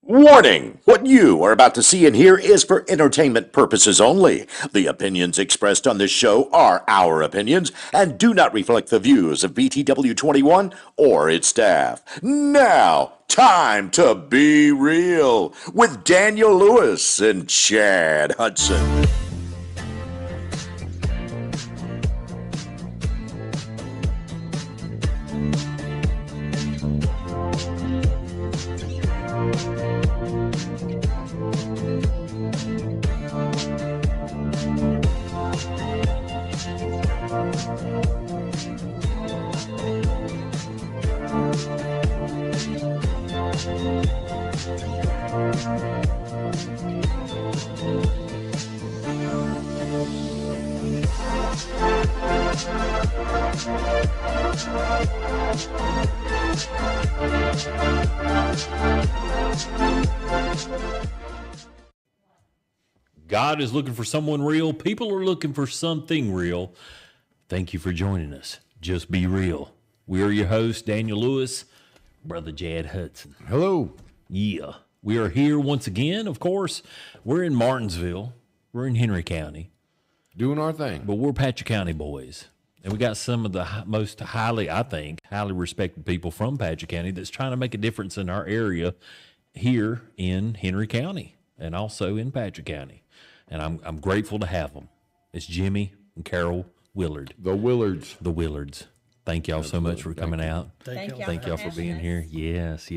Warning! What you are about to see and hear is for entertainment purposes only. The opinions expressed on this show are our opinions and do not reflect the views of BTW 21 or its staff. Now, time to be real with Daniel Lewis and Chad Hudson. God is looking for someone real. People are looking for something real. Thank you for joining us. Just be real. We are your hosts, Daniel Lewis, Brother Chad Hudson. Hello. Yeah. We are here once again. Of course, we're in Martinsville. We're in Henry County. Doing our thing. But we're Patrick County boys. And we got some of the most highly respected people from Patrick County that's trying to make a difference in our area here in Henry County and also in Patrick County. And I'm grateful to have them. It's Jimmy and Carol Willard. The Willards. The Willards. Thank y'all so much for coming out. Thank y'all for being here. Yes.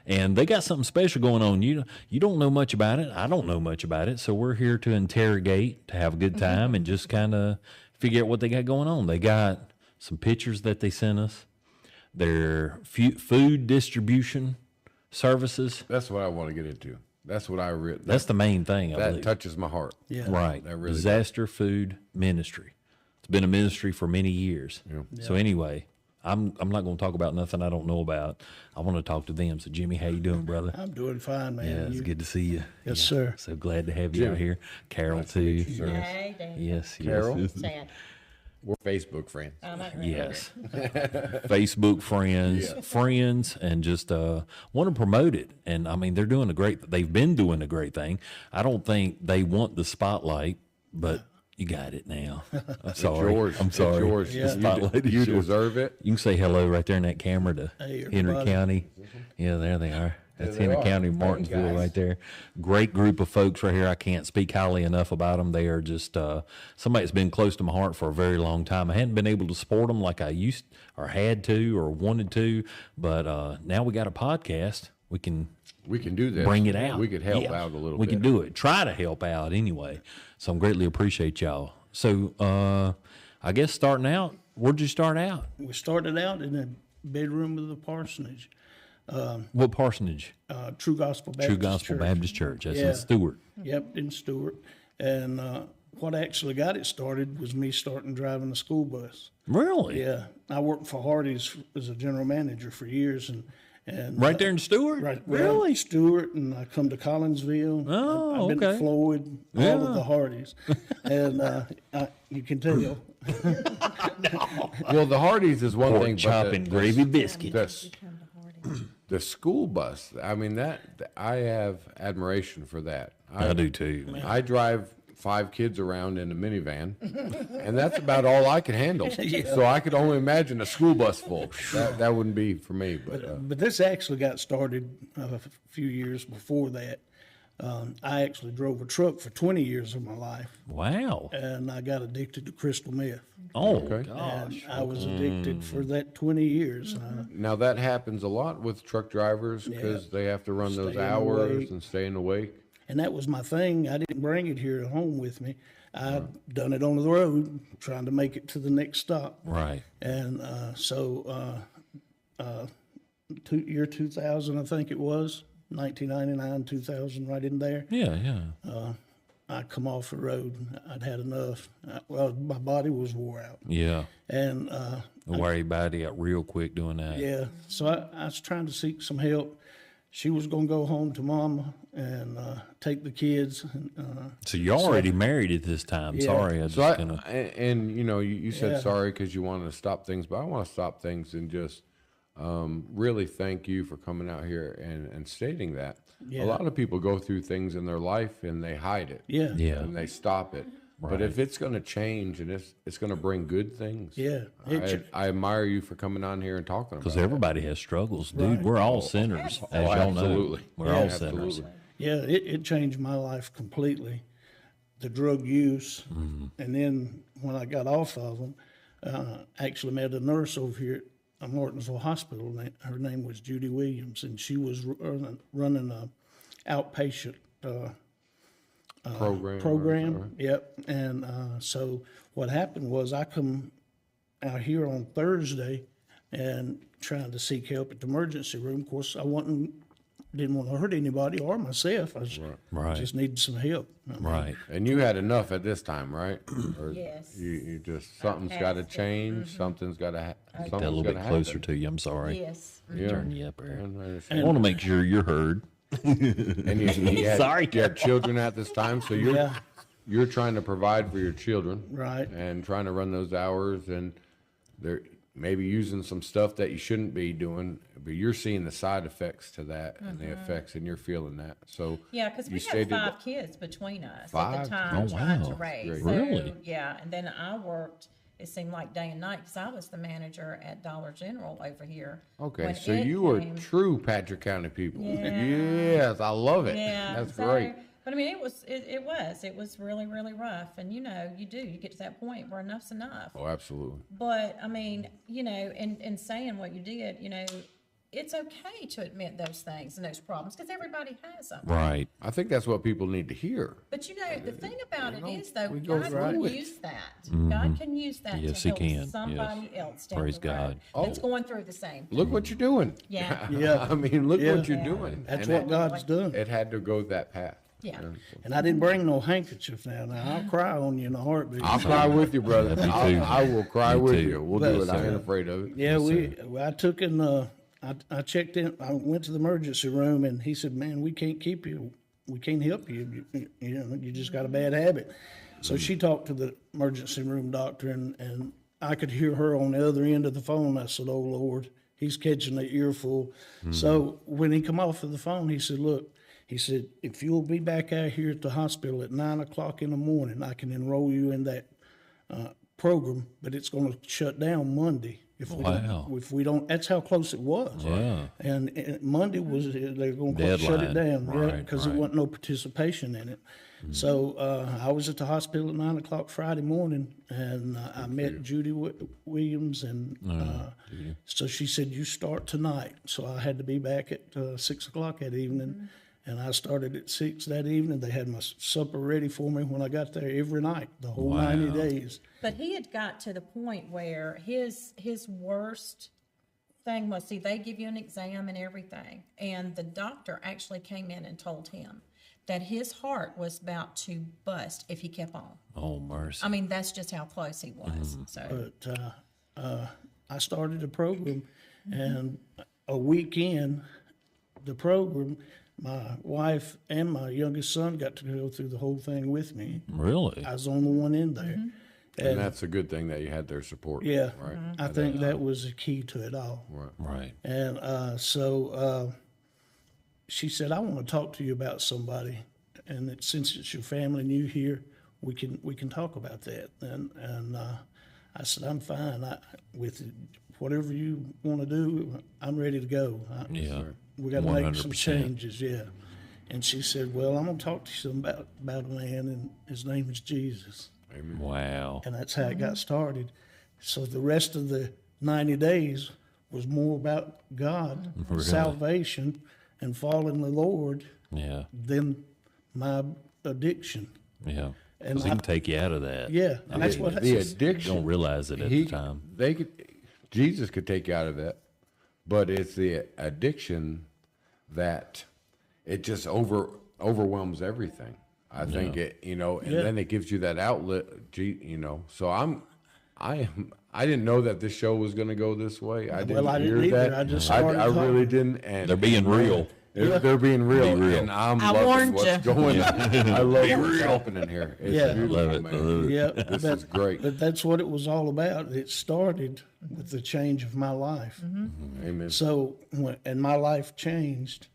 And they got something special going on. You don't know much about it. I don't know much about it. So we're here to interrogate, to have a good time, and just kind of figure out what they got going on. They got some pictures that they sent us. Their food distribution services. That's what I want to get into. That's what I read. That's the main thing. That touches my heart. Yeah. Right. That really Disaster Food Ministry. It's been a ministry for many years. Yeah. So anyway, I'm not going to talk about nothing I don't know about. I want to talk to them. So Jimmy, how you doing, brother? I'm doing fine, man. Yeah, it's good to see you. Yes, sir. So glad to have you out here. Carol too. Hey, Dan. Yes, Carol? yes. Sad. We're Facebook friends. I'm not ready. Yes. Facebook friends, and just want to promote it. And I mean, they've been doing a great thing. I don't think they want the spotlight, but you got it now. I'm sorry. Yours. I'm sorry. It's yours. The spotlight is You yours. deserve it. You can say hello right there in that camera to Hey, Henry everybody. County. Yeah, there they are. That's There they Henry are. County, Hey, Martinsville guys. right there. Great group of folks right here. I can't speak highly enough about them. They are just somebody that's been close to my heart for a very long time. I hadn't been able to support them like I used or had to or wanted to, but now we got a podcast. We can do this. bring it out. We could help Yeah, out a little we bit. can do it. Try to help out anyway. So I'm greatly appreciate y'all. So I guess starting out, where'd you start out? We started out in the bedroom of the parsonage, What parsonage? True Gospel Baptist True Gospel Church. Baptist Church. That's Yeah. in Stewart. Yep, in Stewart. And what actually got it started was me starting driving the school bus. Really? Yeah, I worked for Hardee's as a general manager for years, and Right there in Stewart? right Really? Stewart, and I come to Collinsville. Oh, I've been okay. to Floyd, all of the Hardee's, and you can tell. Well, the Hardee's is one Pork thing, chop but and gravy biscuit. the school bus. I mean, I have admiration for that. I do too. Man. I drive 5 kids around in a minivan, and that's about all I can handle. So I could only imagine a school bus full. That wouldn't be for me. But this actually got started a few years before that. I actually drove a truck for 20 years of my life, Wow. and I got addicted to crystal meth. Oh, Okay. gosh. And I was addicted for that 20 years. Now that happens a lot with truck drivers because they have to run those Staying hours awake. and staying awake. And that was my thing. I didn't bring it here at home with me. I've done it on the road, trying to make it to the next stop. Right. And year 2000, I think it was, 1999, 2000, right in there. Yeah, yeah. I come off the road. I'd had enough. My body was wore out. Yeah. And Wear your body out real quick doing that. yeah, so I was trying to seek some help. She was going to go home to mama and take the kids. So you're already married at this time. Yeah. Sorry, I just So gonna. and you know, you said Yeah. sorry because you wanted to stop things, but I want to stop things and just really thank you for coming out here and stating that. Yeah. A lot of people go through things in their life and they hide it. Yeah. Yeah. And they stop it. But if it's going to change and it's going to bring good things, Yeah. I admire you for coming on here and talking about Because it. everybody has struggles, dude. We're all sinners, as y'all absolutely. know. We're all Absolutely. sinners. Yeah, it changed my life completely, the drug use. And then when I got off of them, actually met a nurse over here at Martinsville Hospital. Her name was Judy Williams, and she was running a outpatient program. Yep. And so what happened was I come out here on Thursday and trying to seek help at the emergency room. Of course, I didn't want to hurt anybody or myself. I just needed some help. Right. And you had enough at this time, right? Or Yes. You just, something's got to change. Something's got to Get that a little bit closer to you. I'm sorry. Yes. Yeah. Turn you up there. I I want to make sure you're heard. And you had, Sorry. you had children at this time, so you're trying to provide for your children, Right. And trying to run those hours, and they're maybe using some stuff that you shouldn't be doing, but you're seeing the side effects to that and the effects, and you're feeling that. So Yeah, because we you had stated 5 kids between us at Five? the time Oh, trying to wow. raise. Great. So, Really? yeah, and then I worked, it seemed like day and night, because I was the manager at Dollar General over here. okay, when so it you were came. true Patrick County people. Yeah. Yes, I love it. Yeah, That's so, great. But I mean, it was really, really rough. And you get to that point where enough's enough. Oh, absolutely. But I mean, in saying what you did, it's okay to admit those things and those problems because everybody has them. Right. I think that's what people need to hear. But the thing about it is, though, we go God through can it. use that. God can use that Yes, to he help can. somebody else down Praise the road God. that's going through the same. Look what you're doing. Yeah. Yeah. I mean, look Yeah. what you're doing. That's And what God's done. it had to go that path. Yeah. And I didn't bring no handkerchief now. Now, I'll cry on you in a heartbeat. I'll cry with you, brother. Me too. I will cry Me with too. you. We'll do it. I Yes, ain't afraid of it. Yeah, I took in, I checked in, I went to the emergency room and he said, man, we can't keep you. We can't help you. You just got a bad habit. So she talked to the emergency room doctor and I could hear her on the other end of the phone. I said, oh Lord, he's catching the earful. So when he come off of the phone, he said, look, he said, if you'll be back out here at the hospital at 9 o'clock in the morning, I can enroll you in that program, but it's going to shut down Monday. If we don't, that's how close it was. Yeah. And Monday was, they're going to shut it Deadline. down, Right, because there wasn't no participation in it. So I was at the hospital at 9 o'clock Friday morning, and I met Judy Williams, and so she said, you start tonight. So I had to be back at 6 o'clock that evening, and I started at 6 that evening. They had my supper ready for me when I got there every night, the whole 90 days. But he had got to the point where his worst thing was, see, they give you an exam and everything, and the doctor actually came in and told him that his heart was about to bust if he kept on. Oh, mercy. I mean, that's just how close he was. So But I started a program, and a week in the program, my wife and my youngest son got to go through the whole thing with me. Really? I was the only one in there. And that's a good thing that you had their support. Yeah, Right. I think that was the key to it all. Right. And so she said, I want to talk to you about somebody. And since it's your family and you here, we can talk about that. And I said, I'm fine. With whatever you want to do, I'm ready to go. Yeah. We got to make some 100%. changes, yeah. And she said, well, I'm going to talk to you about a man, and his name is Jesus. Wow. And that's how it got started. So the rest of the 90 days was more about God, Really? salvation, and following the Lord Yeah. than my addiction. Yeah. And Because he can take you out of that. Yeah, and that's what The You addiction. don't realize it at the time. Jesus could take you out of that, but it's the addiction that it just overwhelms everything. I think and then it gives you that outlet, So I didn't know that this show was going to go this way. I didn't I hear didn't either. that. I just I started really talking. didn't. And They're being real. They're being real, and I'm I loving warned what's you. going on. I love what's happening here. It's Yeah. beautiful, Love it, man. love it. Yeah, This is great. But that's what it was all about. It started with the change of my life. Amen. So, and my life changed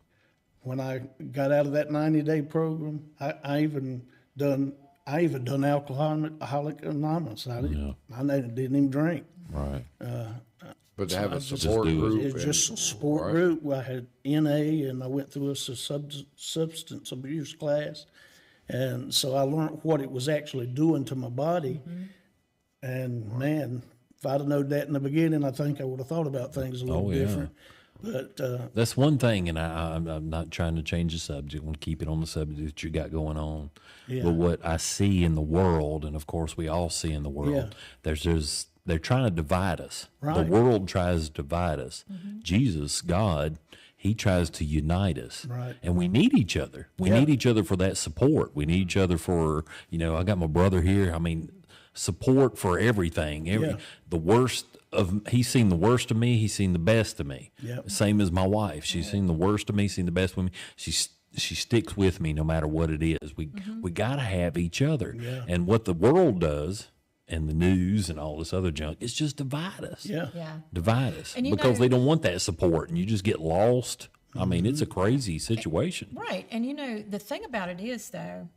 when I got out of that 90-day program. I even done Alcoholic Anonymous. I didn't even drink. Right. But to have a just support do it. group. It's just a support right. group. I had NA, and I went through a substance abuse class, and so I learned what it was actually doing to my body. And man, if I'd have known that in the beginning, I think I would have thought about things a little different. But That's one thing, and I'm not trying to change the subject. I want to keep it on the subject that you got going on. Yeah. But what I see in the world, and of course we all see in the world, they're trying to divide us. Right. The world tries to divide us. Jesus, God, he tries to unite us. Right. And we need each other. We need each other for that support. We need each other for, I got my brother here. I mean, support for everything. The worst he's seen the worst of me. He's seen the best of me. Yep. Same as my wife. She's seen the worst of me, seen the best of me. She sticks with me no matter what it is. We got to have each other. Yeah. And what the world does and the news and all this other junk, it's just divide us. yeah, Divide us. And because know- they don't want that support and you just get lost. I mean, it's a crazy situation. Right. And the thing about it is, though,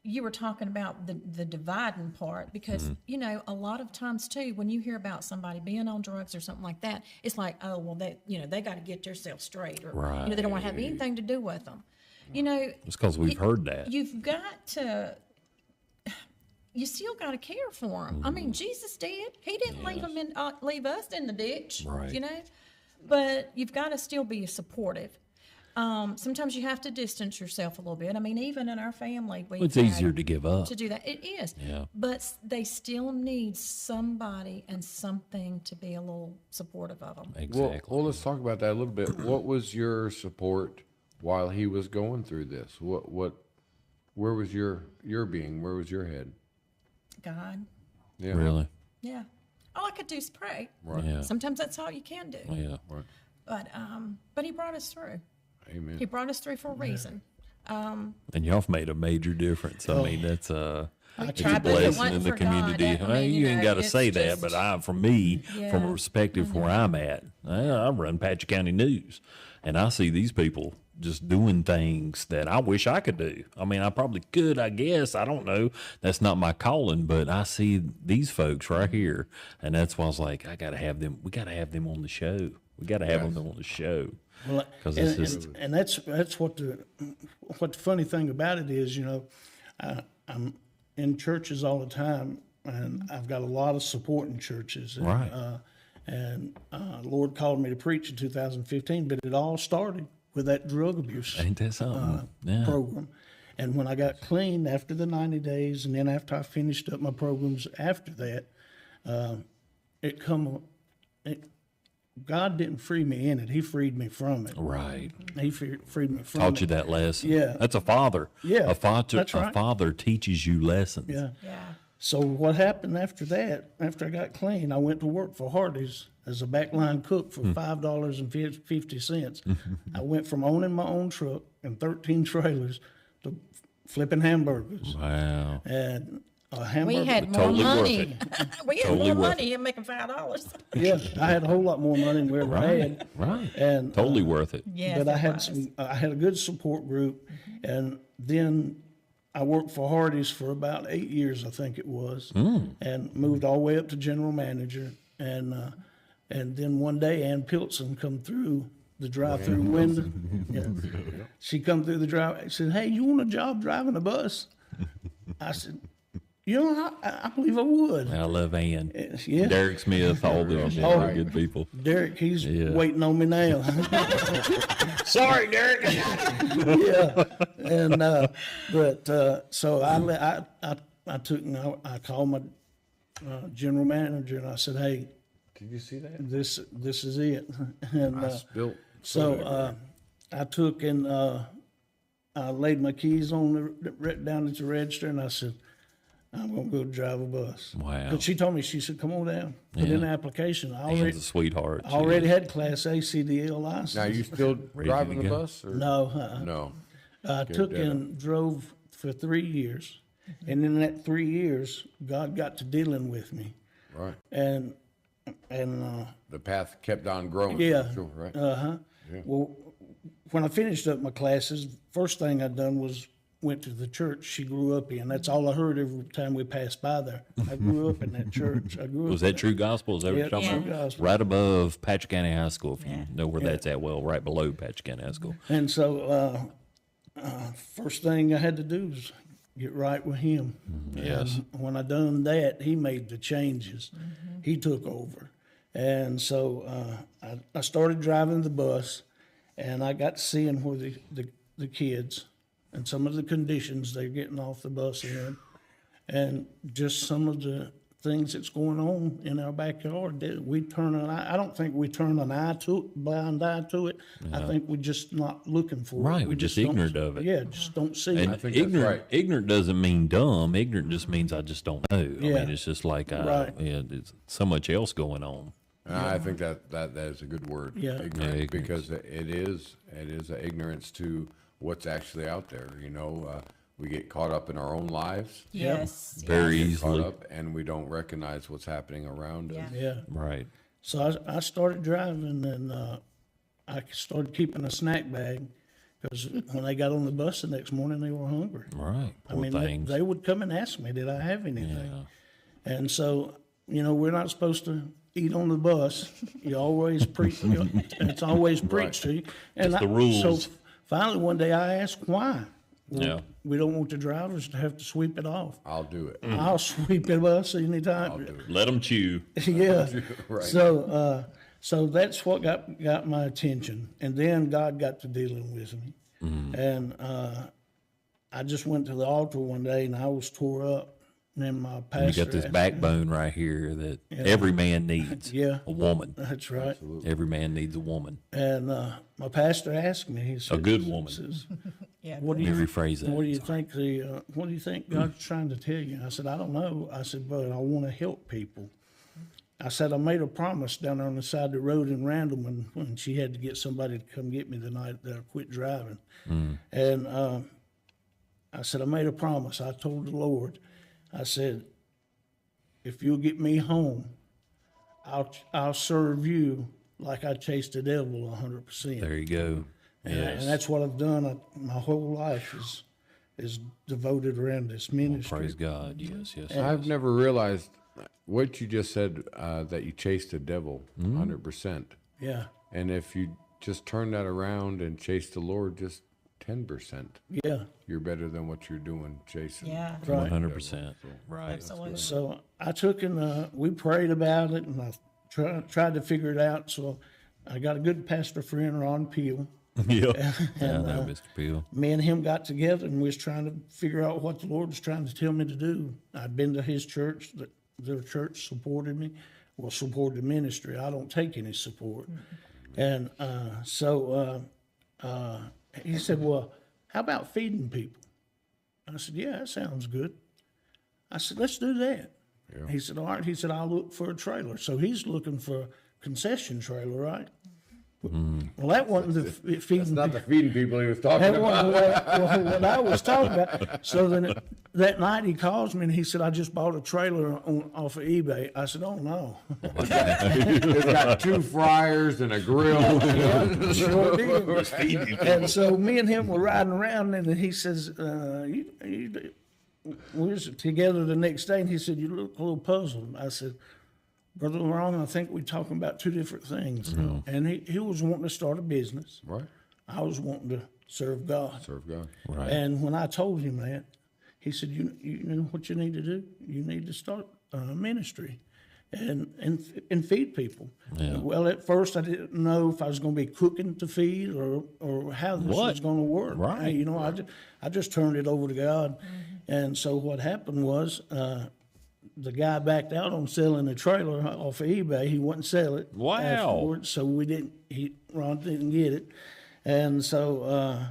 you were talking about the dividing part because, a lot of times, too, when you hear about somebody being on drugs or something like that, it's like, oh, well, they got to get themselves straight or, Right. they don't want to have anything to do with them. It's because we've heard that. You've got to, you still got to care for them. I mean, Jesus did. He didn't leave us in the ditch, Right. But you've got to still be supportive. Sometimes you have to distance yourself a little bit. I mean, even in our family, It's easier to give up. to do that. It is. Yeah. But they still need somebody and something to be a little supportive of them. Exactly. Well, let's talk about that a little bit. What was your support while he was going through this? Where was your being? Where was your head? God. Yeah. Really? Yeah. All I could do is pray. Right. Yeah. Sometimes that's all you can do. Yeah. But he brought us through. Amen. He brought us through for a reason. And y'all have made a major difference. I mean, that's it's a tried, but it blessing wasn't in the for God. community. I mean, You ain't got to it's say that, just- but from a perspective where I'm at, I run Patcha County News, and I see these people just doing things that I wish I could do. I mean, I probably could, I guess. I don't know. That's not my calling, but I see these folks right here, and that's why I was like, I got to have them. We got to have them on the show. We got to have them on the show. Well, 'Cause and, it's just- and that's what the funny thing about it is, I'm in churches all the time, and I've got a lot of support in churches. And, Right. Lord called me to preach in 2015, but it all started with that drug abuse Ain't that something? Yeah. program. And when I got clean after the 90 days, and then after I finished up my programs after that, God didn't free me in it. He freed me from it. Right. He freed me from Taught it. you that lesson. Yeah. That's a father. Yeah, A father, that's right. a father teaches you lessons. Yeah. Yeah. So what happened after that, after I got clean, I went to work for Hardee's as a backline cook for $5.50. I went from owning my own truck and 13 trailers to flipping hamburgers. Wow. And a hamburger. We had more Totally worth money. it. We had Totally more worth money and making $5. Yeah, I had a whole lot more money than we ever had. Right. And Totally worth it. Yes, but I it had was. I had a good support group, and then I worked for Hardee's for about 8 years, I think it was, and moved all the way up to general manager. And then one day, Ann Pilson come through the drive-through window. Yeah. She come through the drive. She said, "Hey, you want a job driving a bus?" I said, I believe I would. I love Ann. Yeah. Derek Smith, all them. Yeah, Oh. they're good people. Derek, he's Yeah. waiting on me now. Sorry, Derek. Yeah, and so I took and I called my general manager and I said, "Hey, Did you see that? this is it." And I spilled. so I took and I laid my keys on right down at the register and I said, I'm going to go drive a bus. Wow. But she told me, she said, come on down, put in an application. Ann's a sweetheart. I already had Class A CDL license. Now, you still driving the go. bus? Or? No, No. I took and drove for 3 years. And in that 3 years, God got to dealing with me. Right. And The path kept on growing. yeah. Sure, right. Well, when I finished up my classes, first thing I done was went to the church she grew up in. That's all I heard every time we passed by there. I grew up in that church. Was that True Gospel? Is that what you're talking True about? Gospel. Right above Patrick County High School, if you know where that's at. Well, right below Patrick County High School. And so, first thing I had to do was get right with him. Yes. And when I done that, he made the changes. He took over. And so I started driving the bus, and I got seeing where the kids and some of the conditions they're getting off the bus in, and just some of the things that's going on in our backyard. That we turn an eye. I don't think we turn an eye to it, blind eye to it. I think we're just not looking for it. Right, we're just don't- ignorant of it. Yeah, just don't see And it. think that's right. ignorant doesn't mean dumb. Ignorant just means I just don't know. I Yeah. mean, it's just like Right. there's so much else going on. I think that is a good word. Yeah. Ignorant, Yeah, because it is an ignorance to what's actually out there. You know, we get caught up in our own lives, Yes. Very caught easily. up, and we don't recognize what's happening around us. Yeah. Yeah. Right. So I started driving, and I started keeping a snack bag because when they got on the bus the next morning, they were hungry. Right. I Poor mean, things. they would come and ask me, did I have anything? Yeah. And so, we're not supposed to eat on the bus. You always preach, it's always preached to you. And It's the rules. So finally, one day I asked why. Well, Yeah. We don't want the drivers to have to sweep it off. I'll do it. I'll sweep the bus anytime. Let them chew. Yeah. Right. So that's what got my attention, and then God got to dealing with me, and I just went to the altar one day, and I was tore up. And then my You pastor, got this asked- backbone right here that every man needs. Yeah. A woman. That's right. Every man needs a woman. And my pastor asked me, he said, A good woman. says, Yeah. "What do Let me you rephrase that. What do you think What do you think God's trying to tell you?" I said, "I don't know." I said, "But I want to help people." I said, "I made a promise down there on the side of the road in Randall when she had to get somebody to come get me the night that I quit driving." And I said, "I made a promise. I told the Lord, I said, if you'll get me home, I'll serve you like I chased the devil 100%." There you go. Yes. And that's what I've done. My whole life is devoted around this ministry. Praise God. Yes, yes. I've never realized what you just said, that you chased the devil 100%. Yeah, And if you just turn that around and chase the Lord just 10%, yeah. you're better than what you're doing chasing. Yeah. Right. 100%. Right. Absolutely. So I took and we prayed about it, and I tried to figure it out. So I got a good pastor friend, Ron Peel. Yeah. I know, Mr. Peel. Me and him got together and we was trying to figure out what the Lord was trying to tell me to do. I'd been to his church. Their church supported me, supported the ministry. I don't take any support. And so he said, "Well, how about feeding people?" I said, "Yeah, that sounds good." I said, "Let's do that." He said, "All right." He said, "I'll look for a trailer." So he's looking for a concession trailer, right? Well, that wasn't the feeding. Not the feeding people he was talking That about. wasn't what I was talking about. So then that night he calls me and he said, "I just bought a trailer off of eBay." I said, "Oh no." It's got 2 fryers and a grill. Sure did. And so me and him were riding around, and he says, we was together the next day, and he said, "You look a little puzzled." I said, "Brother Long, I think we're talking about 2 different things." And he was wanting to start a business. Right. I was wanting to serve God. Serve God. Right. And when I told him that, he said, you know what you need to do? You need to start a ministry and feed people." Yeah. Well, at first I didn't know if I was going to be cooking to feed or how this was going to work. Right. I just turned it over to God. And so what happened was the guy backed out on selling the trailer off of eBay. He wouldn't sell it. Wow. Afterwards, so Ron didn't get it. And so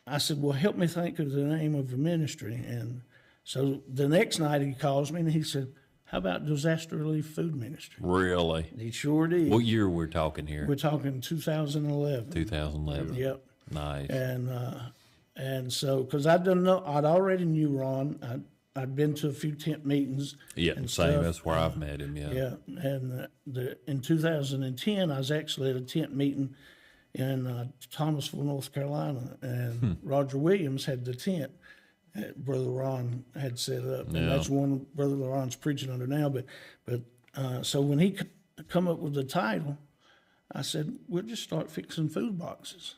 I said, "Well, help me think of the name of the ministry." And So the next night he calls me and he said, how about disaster relief food ministry? Really? He sure did. What year we're talking here? We're talking 2011. 2011. Yep. Nice. And so, because I'd already knew Ron. I'd been to a few tent meetings. Yeah, and same. stuff. That's where I've met him. Yeah. Yeah, and in 2010, I was actually at a tent meeting in Thomasville, North Carolina, and Roger Williams had the tent that Brother Ron had set up, and that's one Brother Ron's preaching under now. But so when he come up with the title, I said, we'll just start fixing food boxes.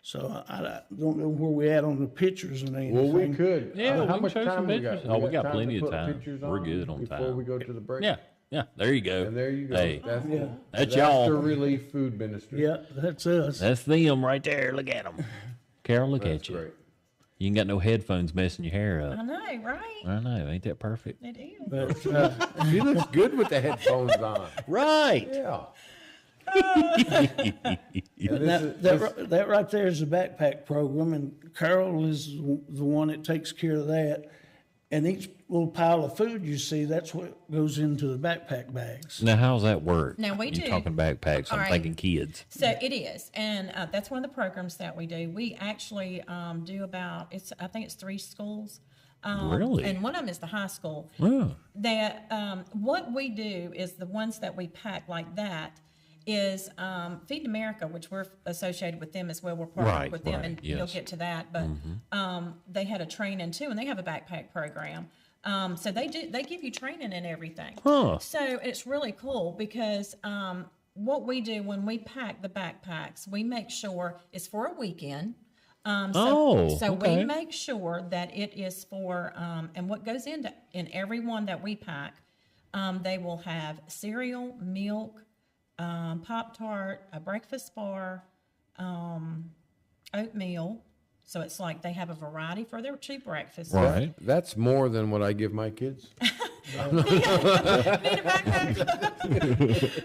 So I don't know where we at on the pictures and anything. Well, we could. Yeah, we how can much show some time we got? pictures. Oh, we got time plenty to of put time. pictures We're on good on before time. we go to the break. Yeah. Yeah. There you go. And there you go. Hey, That's that's y'all. Disaster Relief Food Ministry. Yeah, that's us. That's them right there. Look at them. Carol, look That's at you. great. You ain't got no headphones messing your hair up. I know, right? I know. Ain't that perfect? It is. But She looks good with the headphones on. Right. Yeah. that right there is the backpack program, and Carol is the one that takes care of that. And each little pile of food you see, that's what goes into the backpack bags. Now, how's that work? Now, we You're do. talking backpacks. I'm All right. thinking kids. So it is, and that's one of the programs that we do. We actually do about I think it's 3 schools. Really? And one of them is the high school. Oh. That what we do is the ones that we pack like that is Feed America, which we're associated with them as well. We're partnered Right, with them, right, and yes. you'll get to that. But they had a training too, and they have a backpack program. So they give you training and everything. Huh. So it's really cool because what we do when we pack the backpacks, we make sure it's for a weekend. So okay. we make sure that it is for and what goes in every one that we pack. They will have cereal, milk, Pop-Tart, a breakfast bar, oatmeal. So it's like they have a variety for their 2 breakfasts. Right. That's more than what I give my kids. Need a backpack.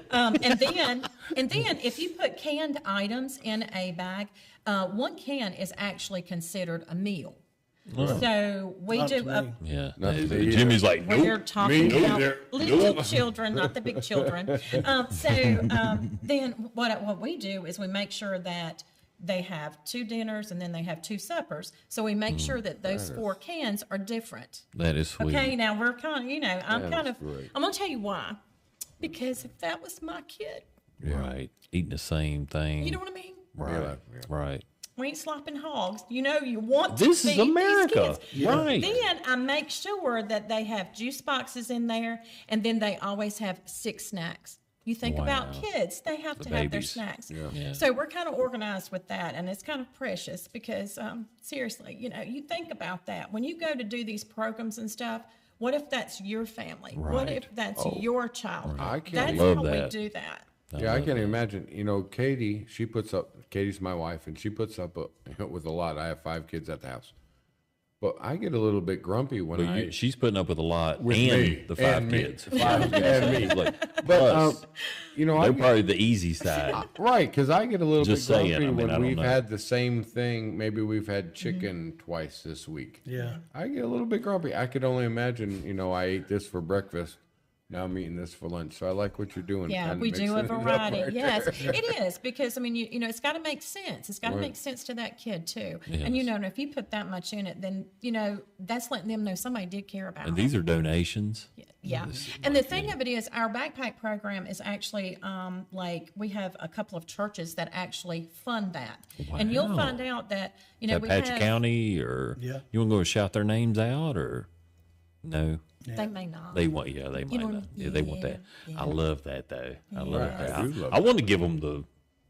And then if you put canned items in a bag, 1 can is actually considered a meal. So we Not do to me. Yeah. Not to me either. Jimmy's like, nope. we're talking Me about either. little children, not the big children. Then what we do is we make sure that they have 2 dinners and then they have 2 suppers. So we make sure that those 4 cans are different. That is sweet. Okay, now we're kind of, I'm going great. to tell you why. Because if that was my kid, Right. Eating the same thing. you know what I mean? Right. Yeah. Right. We ain't slopping hogs. You want to This is feed these America. kids. Right. Then I make sure that they have juice boxes in there, and then they always have 6 snacks. You think about Wow. kids, they have to have their babies. snacks. Yeah. So we're kind of organized with that, and it's kind of precious because, seriously, you think about that. When you go to do these programs and stuff, what if that's your family? What Right. if that's your child? I can't That's love how that. we do that. Yeah, I can't imagine. Katie, Katie's my wife, and she puts up with a lot. I have 5 kids at the house. But I get a little bit grumpy when I... She's putting up with a lot With and me, the 5 and me. kids. 5 and me. Like, But, plus, I they're get, probably the easy side. right, because I get a little Just bit grumpy saying, I mean, I when don't we've know. had the same thing. Maybe we've had chicken twice this week. Yeah. I get a little bit grumpy. I could only imagine, I ate this for breakfast. Now I'm eating this for lunch. So I like what you're doing. Yeah, kinda we do a mixing it up variety. right Yes, there. it is because it's got to make sense. It's got to make sense to that kid too. And Yes. and if you put that much in it, then that's letting them know somebody did care about And them. these are donations. Yeah, and the thing of it is, our backpack program is actually like we have a couple of churches that actually fund that, and you'll Wow. find out that At we Patch have. County, or Yeah. you want to go shout their names out, or no? They may not. They want, they might know, not. Yeah, they want that. yeah. I love that though. I love Right, that. I do love I want to give them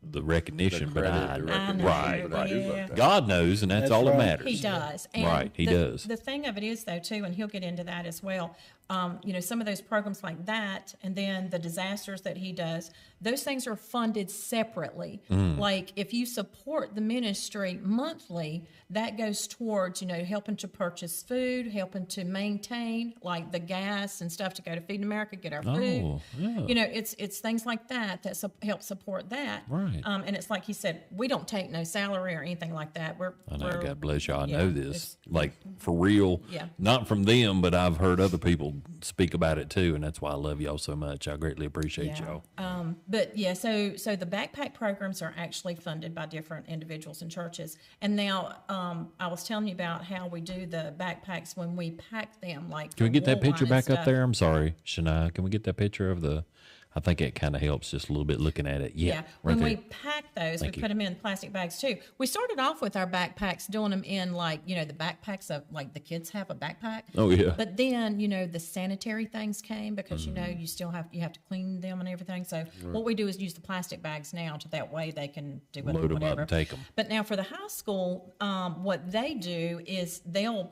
the recognition, The credit, but the I know, right, but I do love yeah. that. God knows, and that's all that right. matters. He does. And Right, he does. The thing of it is, though, too, and he'll get into that as well, some of those programs like that, and then the disasters that he does, those things are funded separately. Like if you support the ministry monthly, that goes towards, helping to purchase food, helping to maintain like the gas and stuff to go to Feed America, get our food. Oh, yeah. It's things like that help support that. Right. And it's like he said, we don't take no salary or anything like that. I know, God bless y'all. I know this, it's- like for real. Yeah. Not from them, but I've heard other people speak about it too, and that's why I love y'all so much. I greatly appreciate y'all. But yeah, so the backpack programs are actually funded by different individuals and churches. And now, I was telling you about how we do the backpacks when we pack them. Like, Can we get that wool line picture and back up stuff. there? I'm sorry, Shania. Can we get that picture of the? I think it kind of helps just a little bit looking at it. Yeah, Yeah, right when there. we pack those, Thank we you. put them in plastic bags too. We started off with our backpacks, doing them in like, the backpacks of like the kids have a backpack. Oh, yeah. But then, the sanitary things came because, you still have to clean them and everything. So what we do is use the plastic bags now to that way they can do Load 'em up whatever. and take 'em. But now for the high school, what they do is they'll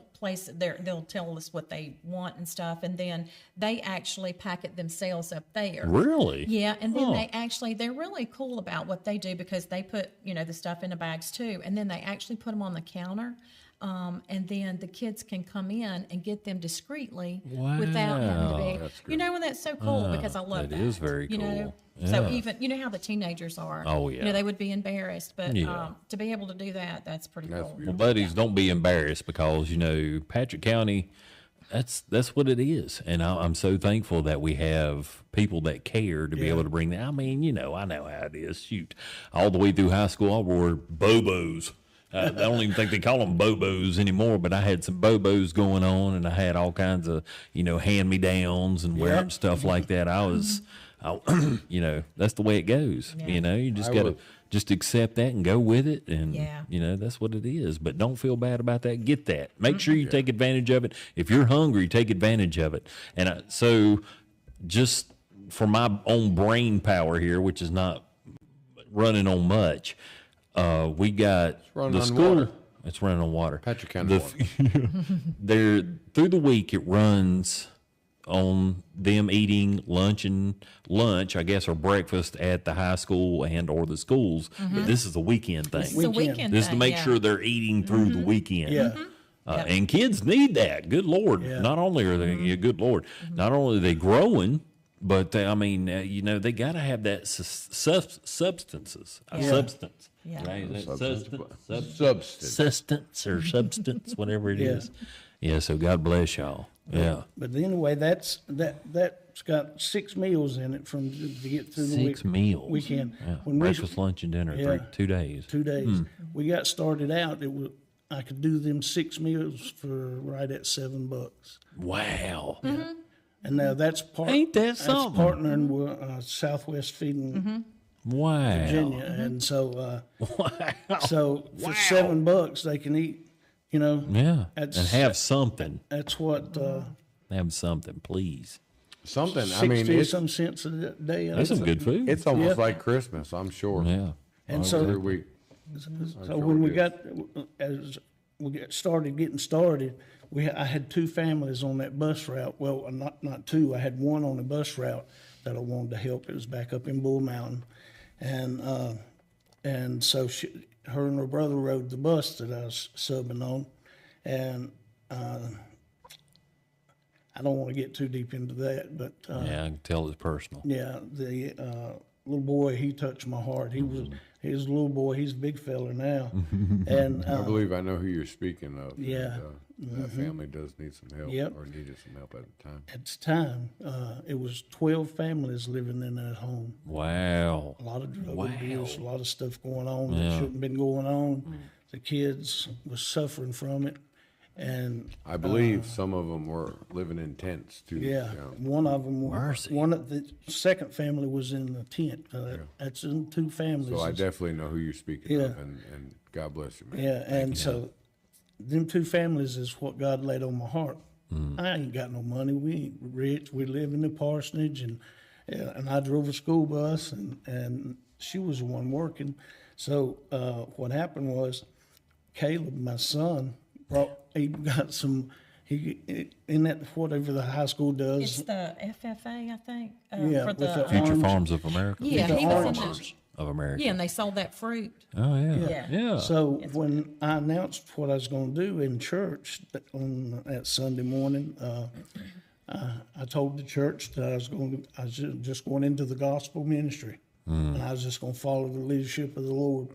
tell us what they want and stuff, and then they actually pack it themselves up there. Really? Yeah, and then Huh. they're really cool about what they do because they put, the stuff in the bags too, and then they actually put them on the counter, and then the kids can come in and get them discreetly without having to Wow. be, That's good. and that's so cool because I love that. that is very you know? cool. So Yeah. even, how the teenagers are. Oh, yeah. They would be embarrassed, but Yeah. to be able to do that, that's pretty That's cool. beautiful. Well, buddies, don't be embarrassed because Patrick County, that's what it is, and I'm so thankful that we have people that care to be able to bring that. I mean, I know how it is. Shoot, all the way through high school, I wore Bobos. I don't even think they call them Bobos anymore, but I had some Bobos going on, and I had all kinds of hand-me-downs and wearing stuff like that. That's the way it goes. Yeah. You just I got to would- just accept that and go with it, and Yeah. that's what it is. But don't feel bad about that. Get that. Make sure you take advantage of it. If you're hungry, take advantage of it. And so, just for my own brain power here, which is not running on much, we got running the on school. water. It's running on water. Patrick County water. They're through the week. It runs on them eating lunch, I guess, or breakfast at the high school and or the schools. But this is a weekend thing. It's a weekend This is to thing, make yeah. sure they're eating through the weekend. Yeah. And kids need that. Good Lord. Yeah. Not only are they, good Lord, not only are they growing, but they got to have that substances. Yeah. Substance. Yeah. Right? Is that Substance. Substance or substance, whatever it is. Yeah, so God bless y'all. Yeah. But anyway, that's got 6 meals in it to get through the week. 6 meals. Weekend. Yeah. When we Breakfast, lunch, and dinner. Yeah. 2 days. 2 days. We got started out. I could do them 6 meals for right at $7. Wow. And now that's Ain't that something? partnering with Southwest Feeding Wow. Virginia, and so Wow. so for $7 they can eat. Yeah. That's- And have something. That's what Have something, please. Something. I 60 mean, it's some cents a day. That's some good food. it's almost Yeah. like Christmas. I'm sure. Yeah. And so- every week. So when we got getting started, I had 2 families on that bus route. Well, not 2. I had 1 on the bus route that I wanted to help. It was back up in Bull Mountain, and so her and her brother rode the bus that I was subbing on, and I don't want to get too deep into that, but Yeah, I can tell it's personal. yeah, the little boy, he touched my heart. He was a little boy. He's a big fella now, and I believe I know who you're speaking of. Yeah. And, that family does need some help, Yep. or needed some help at the time. at the time, it was 12 families living in that home. Wow. A lot of drug Wow. abuse, a lot of stuff going on that shouldn't have been going on. The kids was suffering from it, and I believe some of them were living in tents too. yeah, one of them, Mercy. one of the second family was in the tent. That's in 2 families. So I definitely know who you're speaking Yeah. of, and God bless you, man. Yeah, and so them 2 families is what God laid on my heart. I ain't got no money. We ain't rich. We live in the parsonage, and I drove a school bus, and she was the one working. So what happened was, Caleb, my son, he got some Isn't that whatever the high school does? It's the FFA, I think. Yeah, for with the, the Future orange. Farms of America. yeah, the he was in oranges. the, Of America. yeah, and they sold that fruit. Oh yeah. Yeah. Yeah. So when I announced what I was going to do in church on that Sunday morning, I told the church that I was just going into the gospel ministry, and I was just going to follow the leadership of the Lord.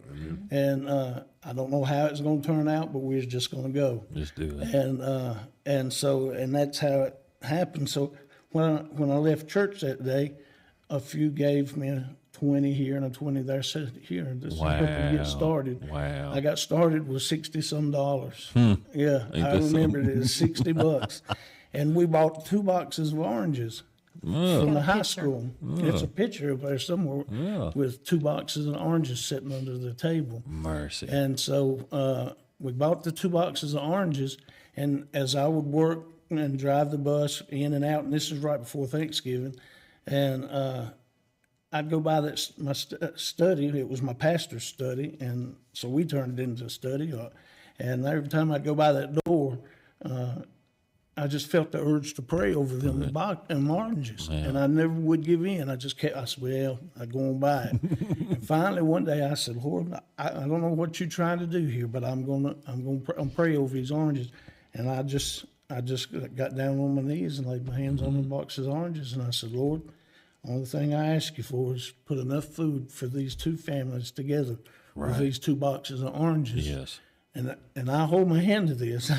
And I don't know how it's going to turn out, but we was just going to go. Just do it. And that's how it happened. So when I left church that day, a few gave me a 20 here and a 20 there. Said, here, this is helping Wow. get started. Wow. I got started with $60-some. Yeah, Ain't I that remembered it was $60. And we bought 2 boxes of oranges from the high school. It's a picture up there somewhere with 2 boxes of oranges sitting under the table. Mercy. And so we bought the 2 boxes of oranges, and as I would work and drive the bus in and out, and this is right before Thanksgiving, and I'd go by my study. It was my pastor's study, and so we turned it into a study. And every time I'd go by that door, I just felt the urge to pray over them oranges, and I never would give in. I said, well, I'd go on by it. And finally, one day, I said, Lord, I don't know what you're trying to do here, but I'm gonna pray over these oranges. And I just got down on my knees and laid my hands on the boxes of oranges, and I said, Lord, only thing I ask you for is put enough food for these 2 families together with these 2 boxes of oranges. Yes. And I hold my hand to this,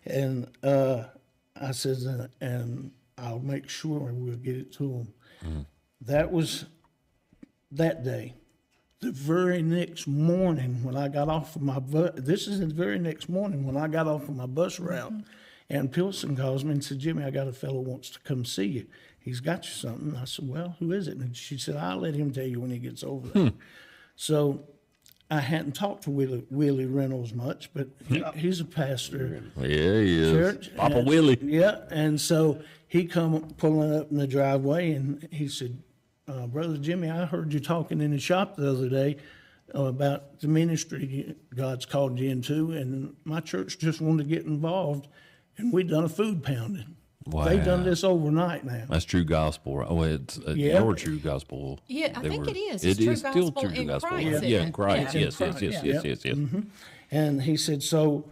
and I said, and I'll make sure we'll get it to them. That was that day. The very next morning when I got off of my bus, this is the very next morning when I got off of my bus route, and Pilson calls me and said, Jimmy, I got a fellow wants to come see you. He's got you something. I said, well, who is it? And she said, I'll let him tell you when he gets over there. So I hadn't talked to Willie Reynolds much, but he's a pastor. Yeah, he is. Church. Papa And- Willie. Yeah, and so he come pulling up in the driveway, and he said, Brother Jimmy, I heard you talking in the shop the other day about the ministry God's called you into, and my church just wanted to get involved, and we done a food pounding. Wow. They done this overnight now. That's true gospel, right? Oh, it's Yeah. your true gospel. Yeah, I think it is. It It's true is still gospel true in gospel. Christ, Yeah, isn't in it? Christ. Yeah. Yes, yes, yes, yes, yes, yes. And he said, so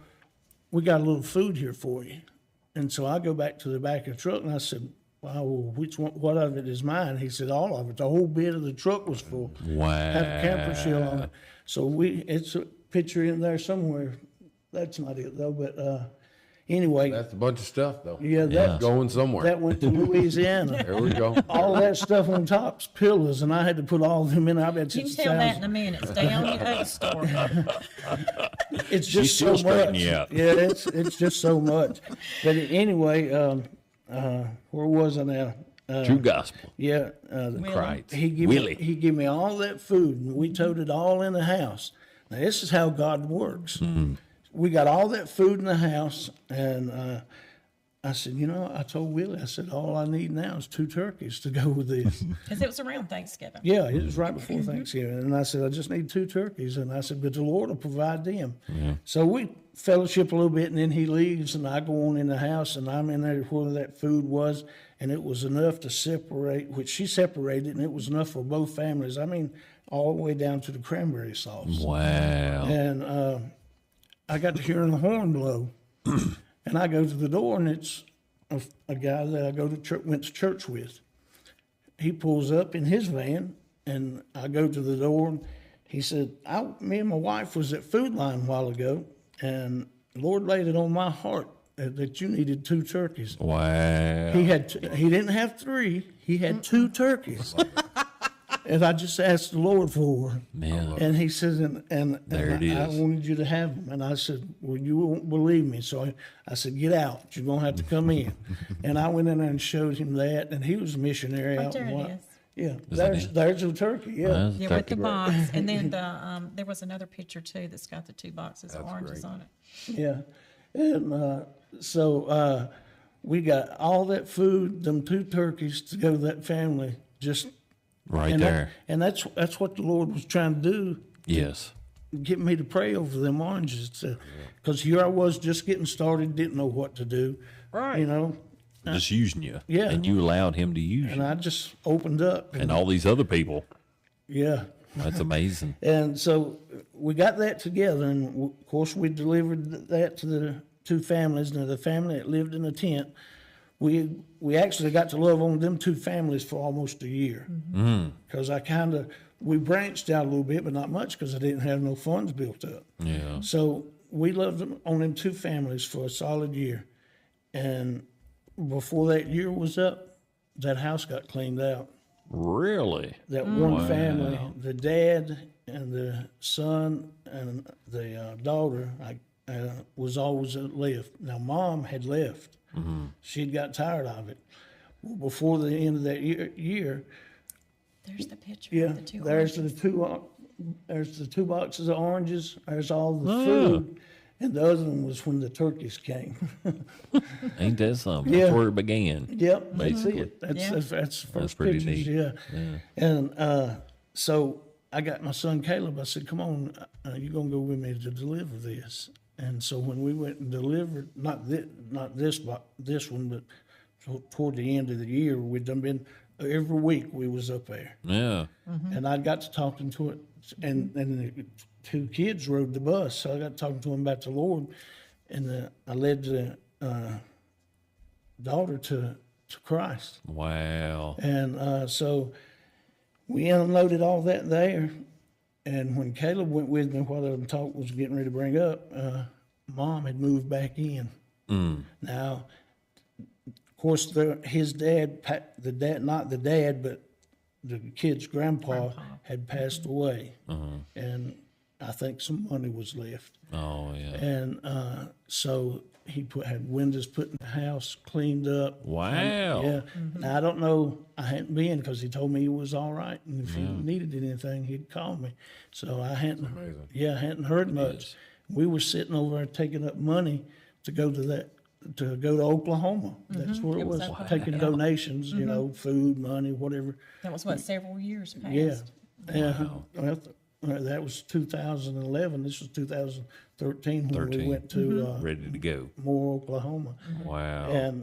we got a little food here for you. And so I go back to the back of the truck, and I said, wow, well, what of it is mine? He said, all of it. The whole bed of the truck was full. Wow. Had a camper shell on it. So it's a picture in there somewhere. That's not it, though. But anyway, That's a bunch of stuff, though. yeah, that Going somewhere. that went to Louisiana. There we go. All that stuff on top's pillows, and I had to put all of them in. I bet You it's can tell that in a minute. Stay on your other story. It's She's just still so much. straightening you out. Yeah, it's just so much. But anyway, where was I now? True gospel. Yeah, Christ. he gave Willie. me all that food, and we toted it all in the house. Now this is how God works. We got all that food in the house, and I said, I told Willie, I said, all I need now is 2 turkeys to go with this. Because it was around Thanksgiving. Yeah, it was right before Thanksgiving. And I said, I just need 2 turkeys. And I said, but the Lord will provide them. So we fellowship a little bit, and then he leaves, and I go on in the house, and I'm in there where that food was, and it was enough to separate, which she separated, and it was enough for both families. I mean, all the way down to the cranberry sauce. Wow. And I got to hearing the horn blow. And I go to the door, and it's a guy that I went to church with. He pulls up in his van, and I go to the door, and he said, me and my wife was at Food Line a while ago, and the Lord laid it on my heart that you needed 2 turkeys. Wow. He didn't have 3, he had 2 turkeys. And I just asked the Lord for Man. and he says, and There it I is. wanted you to have them. And I said, well, you won't believe me. So I said, get out. You're going to have to come in. And I went in there and showed him that. And he was a missionary Right out there in it Wa- is. Yeah, that there's a turkey. Yeah. That's Yeah, with the turkey. box. And then there was another picture, too, that's got the 2 boxes of oranges great. on it. Yeah. And so we got all that food, them 2 turkeys to go to that family. Just Right and there. that's what the Lord was trying to do. Yes. getting me to pray over them oranges, because here I was just getting started, didn't know what to do, Right. you know, Just using you. Yeah. And you allowed him to use and you. I just opened up. And all these other people. Yeah. That's amazing. And so we got that together, and of course we delivered that to the two families. Now the family that lived in a tent, we actually got to love on them two families for almost a year, because we branched out a little bit, but not much, because I didn't have no funds built up. Yeah. So we loved them on them two families for a solid year, and before that year was up, that house got cleaned out. Really? That one family, the dad and the son and the daughter, was always left. Now, mom had left. She'd got tired of it. Before the end of that year, There's the picture yeah, of the two there's oranges. there's the 2 boxes of oranges. There's all the food, and the other one was when the turkeys came. Ain't that something? Yeah. That's where it began. Yep, that's Basically. it. That's Yeah. that's the first pretty pictures. neat. Yeah. And so I got my son Caleb. I said, "Come on, you're gonna go with me to deliver this." And so when we went and delivered, not this one, but toward the end of the year, we'd done been every week we was up there, Yeah. and I got to talking to it, and the two kids rode the bus, so I got talking to them about the Lord, and I led the daughter to Christ. Wow. And so we unloaded all that there. And when Caleb went with me, what the talk was getting ready to bring up, Mom had moved back in. Now, of course, his dad, not the dad, but the kid's grandpa had passed away. And I think some money was left. Oh, yeah. And so he had windows put in the house, cleaned up. Wow. Yeah. Now, I don't know. I hadn't been, because he told me he was all right, and if he needed anything, he'd call me. So I hadn't. Yeah, I hadn't heard much. We were sitting over there taking up money to go to Oklahoma. That's where it was, taking donations. You know, food, money, whatever. That was what, several years past? Yeah. Yeah. Well, that was 2011. This was 2013 when we went to Ready to go. Moore, Oklahoma. Wow. And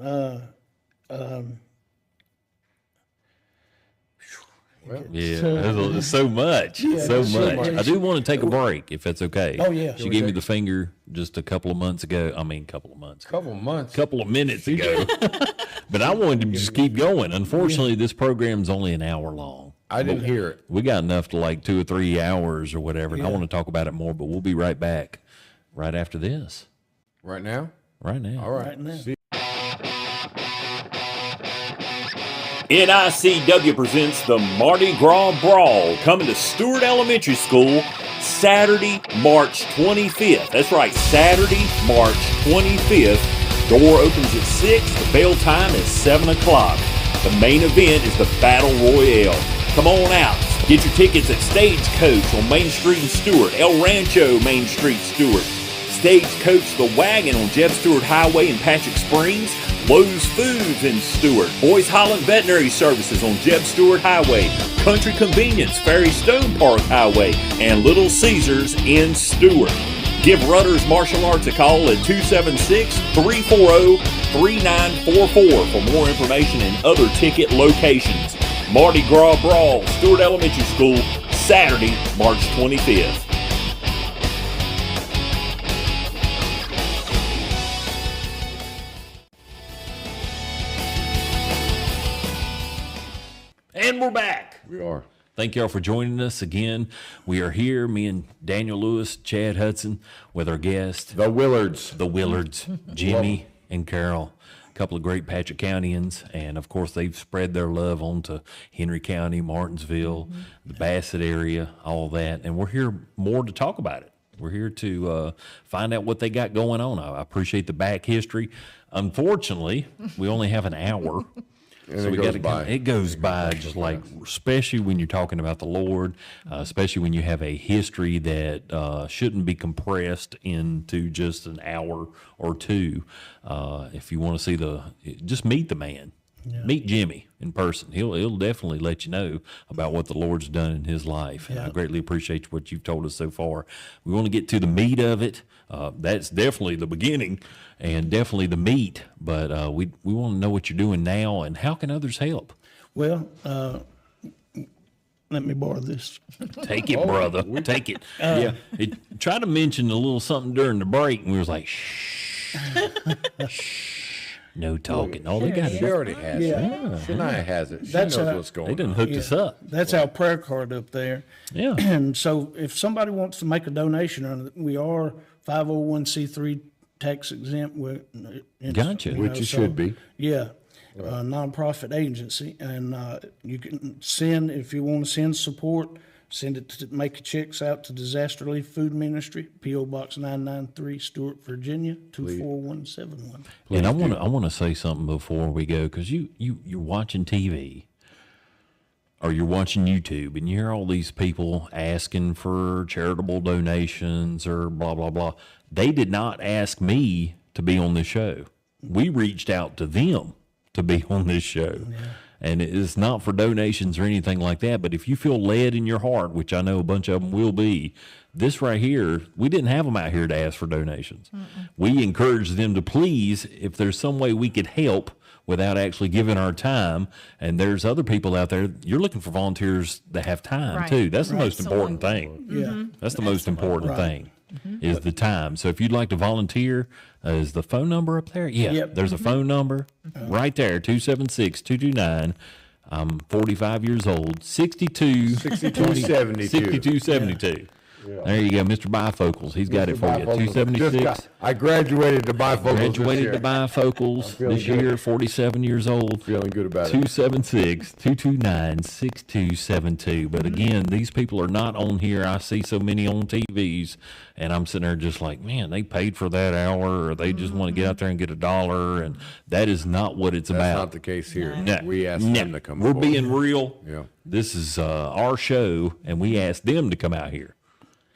Yeah, So- there's so much, so so much. much. I do want to take a break, if that's okay. Oh, yeah. She gave me the finger just a couple of months ago. Couple months. Couple of minutes ago. But I wanted to just keep going. Unfortunately, this program's only an hour long. I didn't hear it. We got enough to like 2 or 3 hours or whatever, and I want to talk about it more, but we'll be right back right after this. Right now? Right now. All right. Right now. See, NICW presents the Mardi Gras Brawl, coming to Stewart Elementary School Saturday, March 25th. That's right, Saturday, March 25th. Door opens at 6. The bell time is 7 o'clock. The main event is the Battle Royale. Come on out. Get your tickets at Stagecoach on Main Street in Stewart, El Rancho, Main Street, Stewart, Stagecoach The Wagon on Jeb Stewart Highway in Patrick Springs, Lowe's Foods in Stewart, Boys Holland Veterinary Services on Jeb Stewart Highway, Country Convenience, Ferry Stone Park Highway, and Little Caesars in Stewart. Give Rudders Martial Arts a call at 276-340-3944 for more information and other ticket locations. Mardi Gras Brawl, Stewart Elementary School, Saturday, March 25th. And we're back. we are. Thank y'all for joining us again. We are here, me and Daniel Lewis, Chad Hudson, with our guest, The Willards. the Willards, Jimmy and Carol, a couple of great Patrick Countyans, and of course they've spread their love onto Henry County, Martinsville, the Bassett area, all that, and we're here more to talk about it. We're here to find out what they got going on. I appreciate the back history. Unfortunately, we only have an hour. And it we goes gotta by. It goes by just like, especially when you're talking about the Lord, especially when you have a history that shouldn't be compressed into just an hour or two. If you want to see just meet the man. Meet Jimmy in person. He'll definitely let you know about what the Lord's done in his life. And I greatly appreciate what you've told us so far. We want to get to the meat of it. That's definitely the beginning and definitely the meat. But we want to know what you're doing now and how can others help? Well, let me borrow this. Take it, brother. Take it. Try to mention a little something during the break, and we was like, shh. Shh. No talking. All they got She is already has it. Shania has it. She That's knows a- what's going they done on. hooked us up. That's our prayer card up there. Yeah. And so if somebody wants to make a donation, we are 501c3 tax exempt. Gotcha. Which you should be. Yeah. Nonprofit agency. And you can send, if you want to send support, send it to make checks out to Disaster Relief Food Ministry, P.O. Box 993, Stewart, Virginia, 24171. And I want to say something before we go, because you're watching TV or you're watching YouTube and you hear all these people asking for charitable donations or blah, blah, blah. They did not ask me to be on this show. We reached out to them to be on this show. Yeah. And it's not for donations or anything like that. But if you feel led in your heart, which I know a bunch of them will be, this right here, we didn't have them out here to ask for donations. We encouraged them to please, if there's some way we could help without actually giving our time. And there's other people out there, you're looking for volunteers that have time too. That's the most important thing. Yeah. That's the most important thing. Is the time. So if you'd like to volunteer, is the phone number up there? Yeah, Yep. there's a phone number right there, 276-229. I'm 45 years old, 6272. There you go, Mr. Bifocals. He's got it for you. 276. I graduated to bifocals. Graduated to bifocals this year, 47 years old. Feeling good about it. 276-229-6272. But again, these people are not on here. I see so many on TVs, and I'm sitting there just like, man, they paid for that hour, or they just want to get out there and get $1, and that is not what it's That's about. not the case here. No. We asked them to come We're forward. being real. Yeah. This is our show, and we asked them to come out here.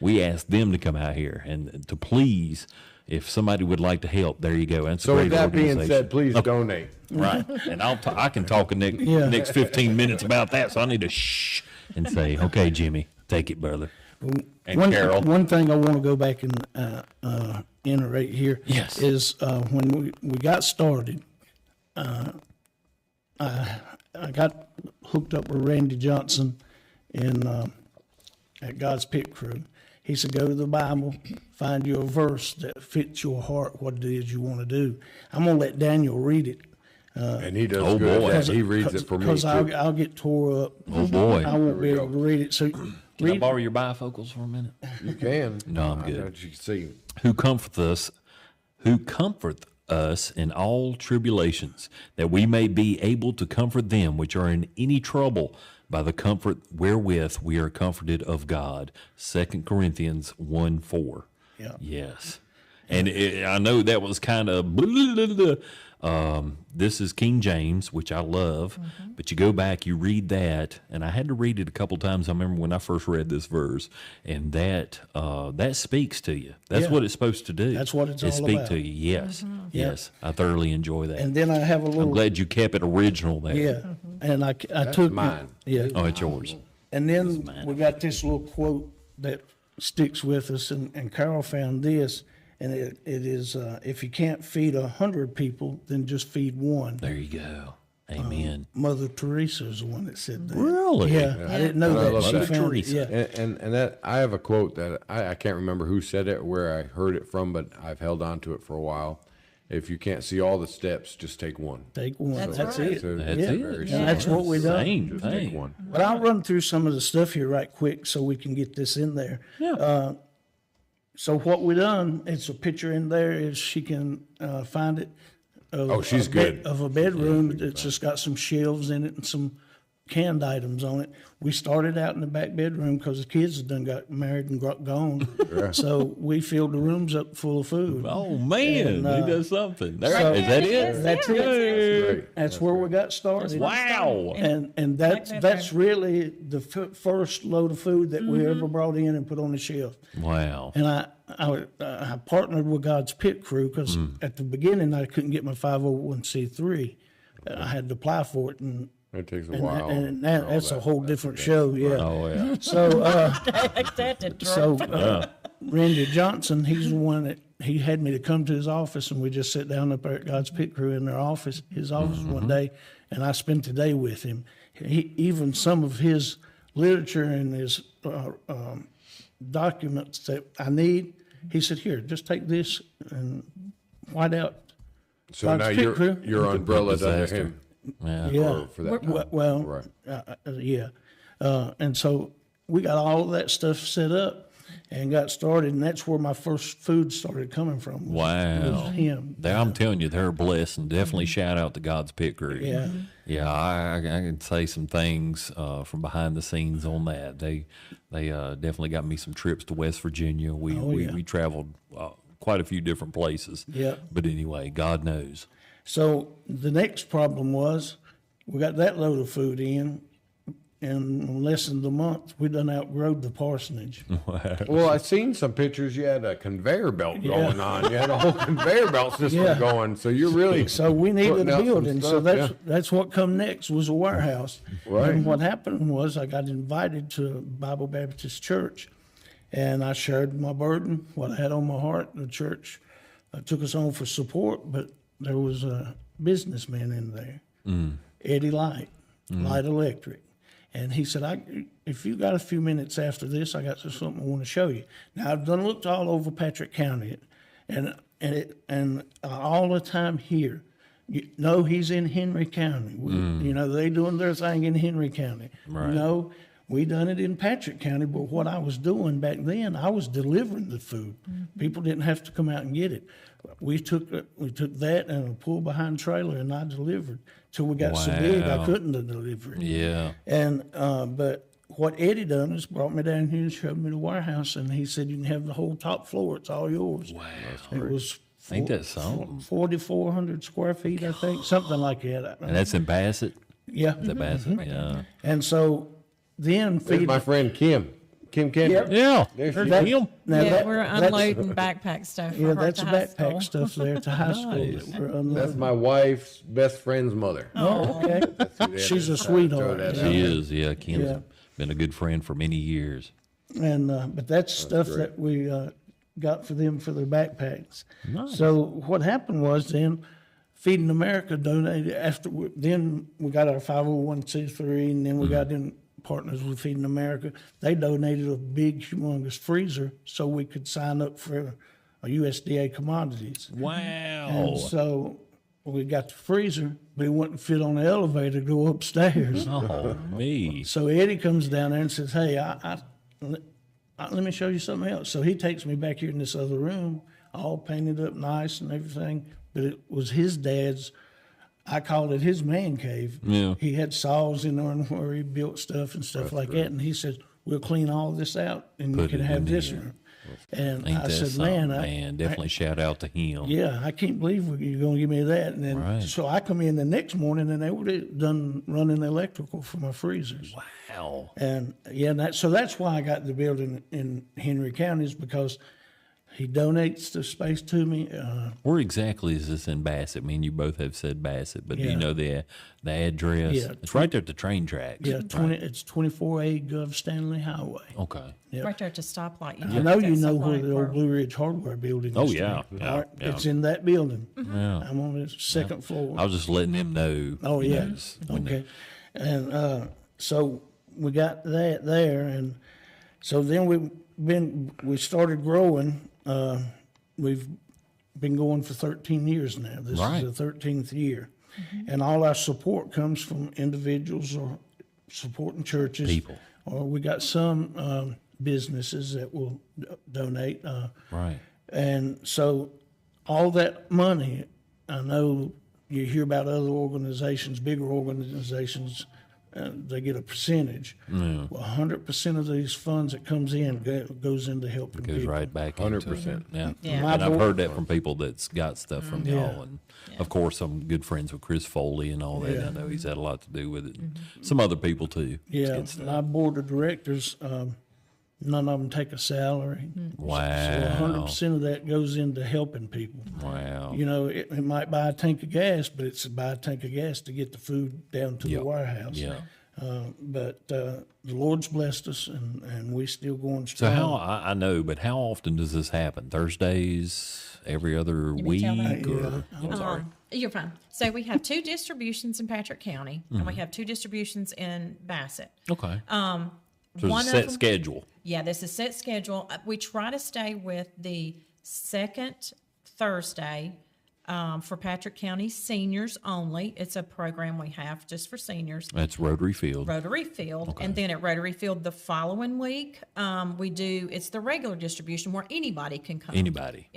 We asked them to come out here and to please, if somebody would like to help, there you go. That's So a with great that being organization. said, please donate. Right. And I can talk the next 15 minutes about that, so I need to shh and say, okay, Jimmy, take it, brother. And Carol. One thing I want to go back and iterate here Yes. is when we got started, I got hooked up with Randy Johnson at God's Pit Crew. He said, go to the Bible, find you a verse that fits your heart, what it is you want to do. I'm going to let Daniel read it. And he does Oh, good. boy. at that. He reads it for me, Because too. I'll get tore up. Oh, boy. I won't be able to read it. So Can I borrow your bifocals for a minute? You can. No, I'm I good. know you can see. Who comforteth us in all tribulations, that we may be able to comfort them which are in any trouble by the comfort wherewith we are comforted of God. 2 Corinthians 1:4. Yeah. Yes. And I know that was kind of this is King James, which I love, but you go back, you read that, and I had to read it a couple times. I remember when I first read this verse, and that speaks to you. That's Yeah. what it's supposed to do. That's what it's it all speak about. to you. Yes, yes. I thoroughly enjoy that. and then I have a I'm little, glad you kept it original there. yeah, and I took mine. Yeah. Oh, it's yours. And then we got this little quote that sticks with us, and Carol found this, and it is, if you can't feed 100 people, then just feed one. There you go. Amen. Mother Teresa is the one that said that. Really? Yeah, I didn't know I that. love She that. found it, Teresa. yeah. And that I have a quote that I can't remember who said it, where I heard it from, but I've held on to it for a while. If you can't see all the steps, just take one. Take one. That's right. it. So That's it's it. very And simple. that's what we done. Same Just thing. take one. But I'll run through some of the stuff here right quick so we can get this in there. Yeah. So what we done, it's a picture in there, is she can find it. Oh, she's good. Of a bedroom that's just got some shelves in it and some canned items on it. We started out in the back bedroom because the kids had done got married and gone. So we filled the rooms up full of food. Oh man, And, he does something. There, so- is that it? That's it. Great. That's where we got started. Wow. And that's really the first load of food that we ever brought in and put on the shelf. Wow. And I partnered with God's Pit Crew because at the beginning I couldn't get my 501c3. I had to apply for it, and It takes a while. that's a whole different show. Yeah. Oh yeah. So That did drop. Randy Johnson, he's the one that he had me to come to his office, and we just sit down up there at God's Pit Crew in their office, his office one day, and I spent the day with him. Even some of his literature and his documents that I need, he said, "Here, just take this and white out." So God's now Pit Crew. your umbrella's under disaster. him. Yeah. Yeah. For that time. Well, Right. yeah. And so we got all of that stuff set up and got started, and that's where my first food started coming from. Wow. Was him. I'm telling you, they're blessed, and definitely shout out to God's Pit Crew. Yeah. Yeah, I can say some things from behind the scenes on that. They definitely got me some trips to West Virginia. We traveled quite a few different places. Yeah. But anyway, God knows. So the next problem was we got that load of food in less than a month. We done outgrowed the parsonage. Well, I seen some pictures. You had a conveyor belt going on. You had a whole conveyor belt system Yeah. going. So you're really So we needed putting a out some building. So stuff, that's what come next was a warehouse. Right. And what happened was I got invited to Bible Baptist Church, and I shared my burden, what I had on my heart. The church took us on for support, but there was a businessman in there, Eddie Light, Light Electric. And he said, if you got a few minutes after this, I got something I want to show you. Now, I've done looked all over Patrick County, and all the time here, he's in Henry County. They doing their thing in Henry County. Right. No, we done it in Patrick County, but what I was doing back then, I was delivering the food. People didn't have to come out and get it. We took that and a pull behind trailer, and I delivered till we got so big I Wow. couldn't have delivered. Yeah. And but what Eddie done is brought me down here and showed me the warehouse, and he said you can have the whole top floor. It's all yours. Wow. It was Ain't that something? 4,400 square feet, I think, something like that. And that's in Bassett? Yeah. Is that Bassett? Yeah. And so then There's feed my friend Kim Kendrick. Yep. Yeah. There she that- is. now Yeah, that- we're that's- unloading backpack stuff. Yeah, for her that's to a high backpack school. stuff there to high school. Nice. That we're That's unloading. my wife's best friend's mother. Oh, okay. She's a sweetheart. that Yeah. She is. Yeah. Kim's Yeah. been a good friend for many years. And but that's stuff that we got for them for their backpacks. Nice. So what happened was then Feeding America donated then we got our 501c3, and then we got in partners with Feeding America. They donated a big, humongous freezer so we could sign up for USDA commodities. Wow. And so we got the freezer, but it wouldn't fit on the elevator to go upstairs. Oh, me. So Eddie comes down there and says, "Hey, let me show you something else." So he takes me back here in this other room, all painted up nice and everything. But it was his dad's. I called it his man cave. Yeah. He had saws in there where he built stuff and stuff like that. And he said, "We'll clean all this out, and you Put can it have in this here. room." And Ain't I that said, something, "Man, definitely shout out to him. yeah, I can't believe you're going to give me that." And then, Right. so I come in the next morning, and they were done running electrical for my freezers. Wow. And so that's why I got the building in Henry County, is because he donates the space to me. Where exactly is this in Bassett? I mean, you both have said Bassett, but do Yeah. you know the address? Yeah. It's right there at the train tracks. Yeah, Right. It's 24A Gov Stanley Highway. Okay. Right there at the stoplight. I know you That know where stoplight the old Blue Ridge Hardware building is. Oh, to yeah, me. yeah, All right, yeah. It's in that building. Yeah. I'm on the second floor. I was just letting them know. Oh, you yeah. know, when Okay. And so we got that there. And so then we started growing. We've been going for 13 years now. This Right. is the 13th year. And all our support comes from individuals or supporting churches. People. Or we got some businesses that will donate. Right. And so all that money, I know you hear about other organizations, bigger organizations, they get a percentage. Well, 100% of these funds that comes in goes into helping Goes people. right back 100%. into it. Yeah. Yeah. And I've heard that from people that's got stuff from Yeah. y'all. And of course, I'm good friends with Chris Foley and all that. I know he's had a lot to do with it. And some other people too. It's Yeah, good stuff. my board of directors, None of them take a salary. Wow. So 100% of that goes into helping people. Wow. You know, it might buy a tank of gas, but it's buy a tank of gas to get the food down to the warehouse. Yeah. But the Lord's blessed us, and we still going So strong. I know, but how often does this happen? Thursdays, every other week? tell that? Or, I'm sorry. You're fine. So we have 2 distributions in Patrick County, and we have 2 distributions in Bassett. Okay. So one it's of a set them- schedule. Yeah, this is set schedule. We try to stay with the second Thursday for Patrick County seniors only. It's a program we have just for seniors. That's Rotary Field. Rotary Field, and then at Rotary Field the following week, it's the regular distribution where anybody can come. Anybody.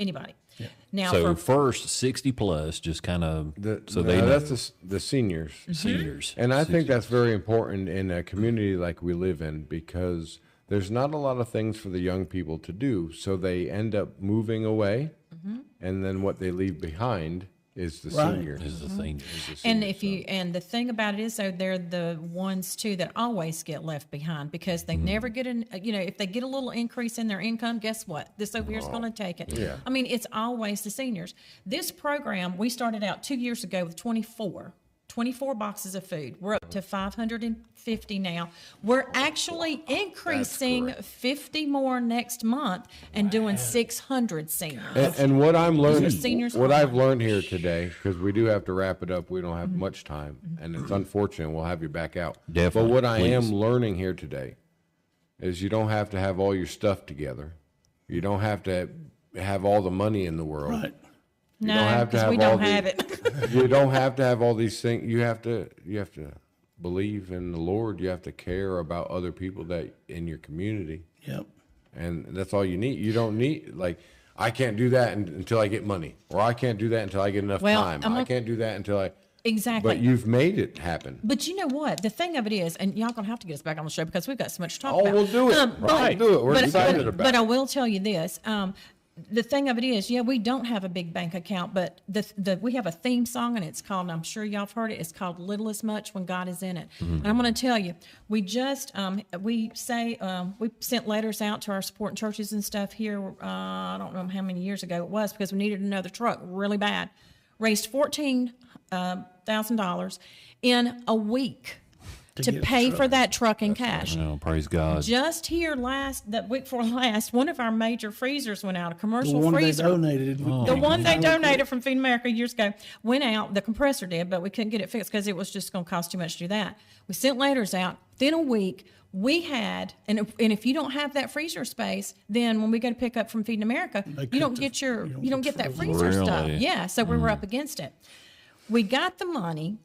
Now, So for first 60 plus, just kind of so they No, know that's the seniors. seniors. And I think that's very important in a community like we live in, because there's not a lot of things for the young people to do. So they end up moving away, and then what they leave behind is the Right. seniors. Is the seniors. and and the thing about it is, though, they're the ones too that always get left behind because they never get if they get a little increase in their income, guess what? This over here is going to take it. Yeah. I mean, it's always the seniors. This program, we started out 2 years ago with 24 boxes of food. We're up to 550 now. We're actually increasing 50 more next month and doing 600 seniors. And what I'm learning, seniors what only. I've learned here today, because we do have to wrap it up. We don't have much time, and it's unfortunate. We'll have you back out. Definitely, But what I please. am learning here today is you don't have to have all your stuff together. You don't have to have all the money in the world. Right. You No, don't have to because we have all don't the- have it. You don't have to have all these things. You have to believe in the Lord. You have to care about other people that in your community, Yep. and that's all you need. You don't need, like, I can't do that until I get money, or I can't do that until I get enough Well, time. I'm I gonna- can't do that until I. Exactly. But you've made it happen. But you know what? The thing of it is, and y'all gonna have to get us back on the show because we've got so much to talk Oh, about. we'll do it. But- We'll do it. We're but- excited but- about But it. I will tell you this. The thing of it is, yeah, we don't have a big bank account, but we have a theme song, and it's called, I'm sure y'all have heard it, it's called Little as Much When God is in It. And I'm going to tell you, we just, we sent letters out to our supporting churches and stuff here, I don't know how many years ago it was, because we needed another truck really bad. Raised $14,000 in a week to get a pay truck. for that truck in cash. Oh, praise God. Just here the week before last, one of our major freezers went out, a The commercial one freezer. they donated. The one they donated from Feed America years ago went out. The compressor did, but we couldn't get it fixed because it was just going to cost too much to do that. We sent letters out. Then a week, we had, and if you don't have that freezer space, then when we go to pick up from Feeding America, you don't get that freezer stuff. Really? Yeah, so we were up against it. We got the money.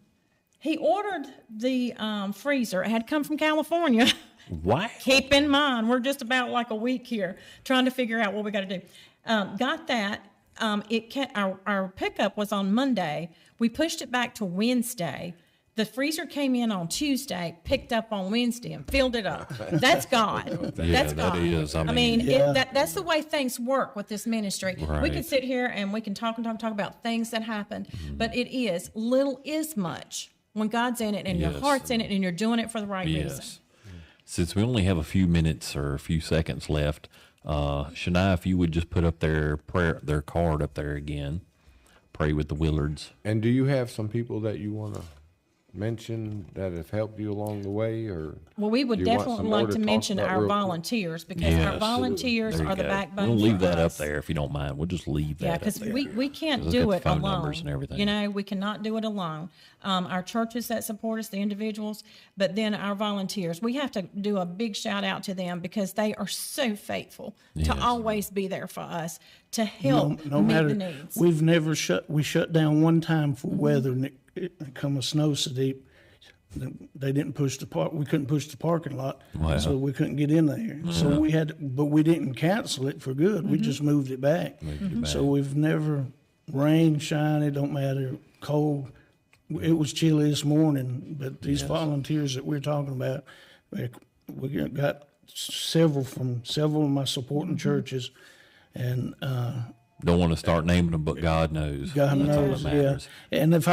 He ordered the freezer. It had come from California. Wow. Keep in mind, we're just about like a week here trying to figure out what we got to do. Got that. Our pickup was on Monday. We pushed it back to Wednesday. The freezer came in on Tuesday, picked up on Wednesday, and filled it up. That's God. That's God. that is. I mean, That's the way things work with this ministry. We Right. could sit here and we can talk about things that happened, but it is little is much when God's in it and your Yes. heart's in it and you're doing it for the right reason. yes. Since we only have a few minutes or a few seconds left, Shania, if you would just put up their card up there again, pray with the Willards. And do you have some people that you want to mention that have helped you along the way, or? Well, we would do you want definitely some more like to talk mention about our real quick? volunteers because Yes. our volunteers There you are the go. backbone. We'll leave for that up us. there if you don't mind. We'll just leave that Yeah, up because there. we can't Look do at it the phone alone. numbers and everything. You know, we cannot do it alone. Our churches that support us, the individuals, but then our volunteers. We have to do a big shout out to them because they are so faithful to Yes. always be there for us to help No meet matter, the needs. we've never we shut down one time for weather, and it come a snow so deep. They didn't push the park. We couldn't push the parking lot, Wow. so we couldn't get in there. So we had, but we didn't cancel it for good. We just moved it back. So we've never rain, shine. It don't matter. Cold. It was chilly this morning, but these volunteers that we're talking about, we got several from several of my supporting churches, and Don't want to start naming them, but God knows. God That's all that knows, yeah. matters. And if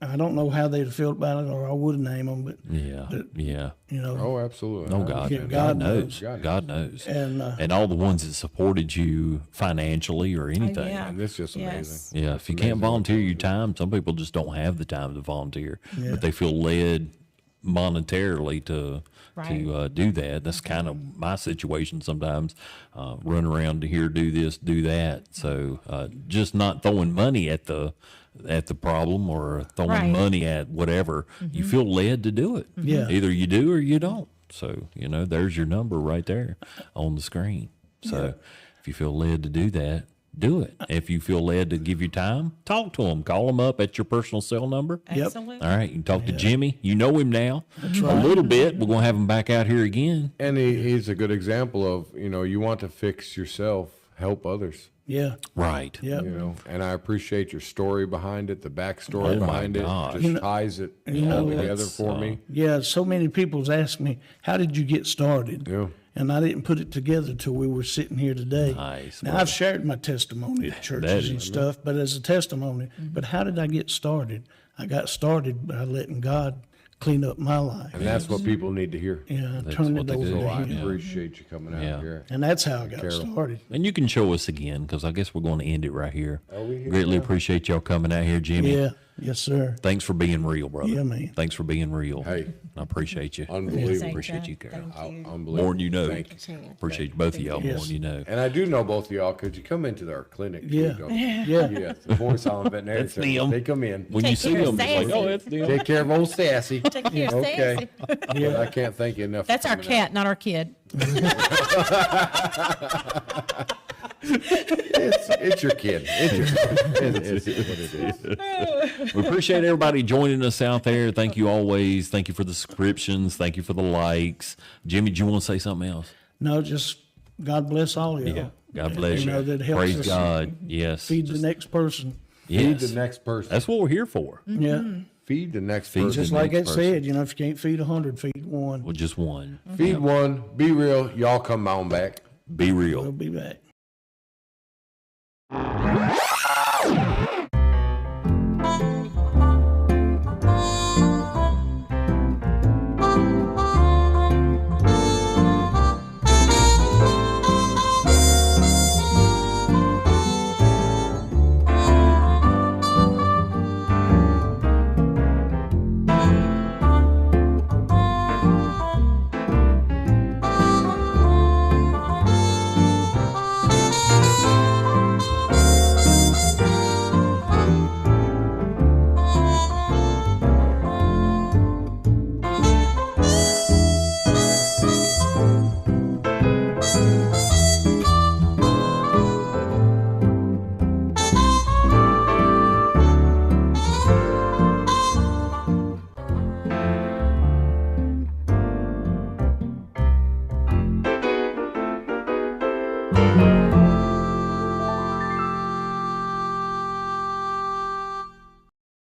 I don't know how they'd feel about it, or I would name them, but Yeah. you know, Oh, absolutely. No, God, Yeah, God God knows. knows. God knows. and all the ones that supported you financially or anything. yeah. And it's just Yes. amazing. Yeah, if you can't volunteer your time, some people just don't have the time to volunteer, Yeah. but they feel led monetarily to Right. do that. That's kind of my situation sometimes. Run around to here, do this, do that. So just not throwing money at the problem or throwing Right. money at whatever. You feel led to do it. Yeah. Either you do or you don't. So there's your number right there on the screen. So if you feel led to do that, do it. If you feel led to give your time, talk to them. Call them up at your personal cell number. Absolutely. All right, you can talk to Jimmy. You know him now a little bit. We're going to have him back out here again. And he's a good example of, you want to fix yourself, help others. yeah, Right. yeah. And I appreciate your story behind it, the backstory Oh, my behind gosh. it. Just ties it all together for me. Yeah, so many people's asked me, how did you get started? Yeah. And I didn't put it together till we were sitting here today. Nice, Now, brother. I've shared my testimony at churches and stuff, but as a testimony. But how did I get started? I got started by letting God clean up my life. And that's what people need to hear. Yeah, That's turn what it they over do. to So I Him. appreciate you coming out Yeah. here. And that's how I got started. And you can show us again because I guess we're going to end it right here. Are we here Greatly now? appreciate y'all coming out here, Jimmy. Yeah, yes, sir. Thanks for being real, brother. Yeah, man. Thanks for being real. Hey. I appreciate you. Unbelievable. Appreciate you, Carol. Thank you. Unbelievable. More than you know. Thank you. Appreciate both of y'all more Yes. than you know. And I do know both of y'all because you come into our clinic. too, Yeah. don't you? Yeah. Yes. The Voice Island Veterinary That's Center. them. They come in. When you Take see care them, of it's like, Sassy. oh, that's them. Take care of old Sassy. Take care of Okay. Sassy. But I can't thank you enough. That's for our coming cat, not our kid. It's your kid. It's your kid. It's what it is. We appreciate everybody joining us out there. Thank you always. Thank you for the subscriptions. Thank you for the likes. Jimmy, do you want to say something else? No, just God bless all of y'all. Yeah. God bless you. That helps Praise us God. Yes. feed the next person. Feed Yes. the next person. That's what we're here for. Yeah. Feed the next Feed person. Just the like next it person. said, if you can't feed 100, feed one. Well, just one. Feed one. Be real. Y'all come on back. Be real. We'll be back.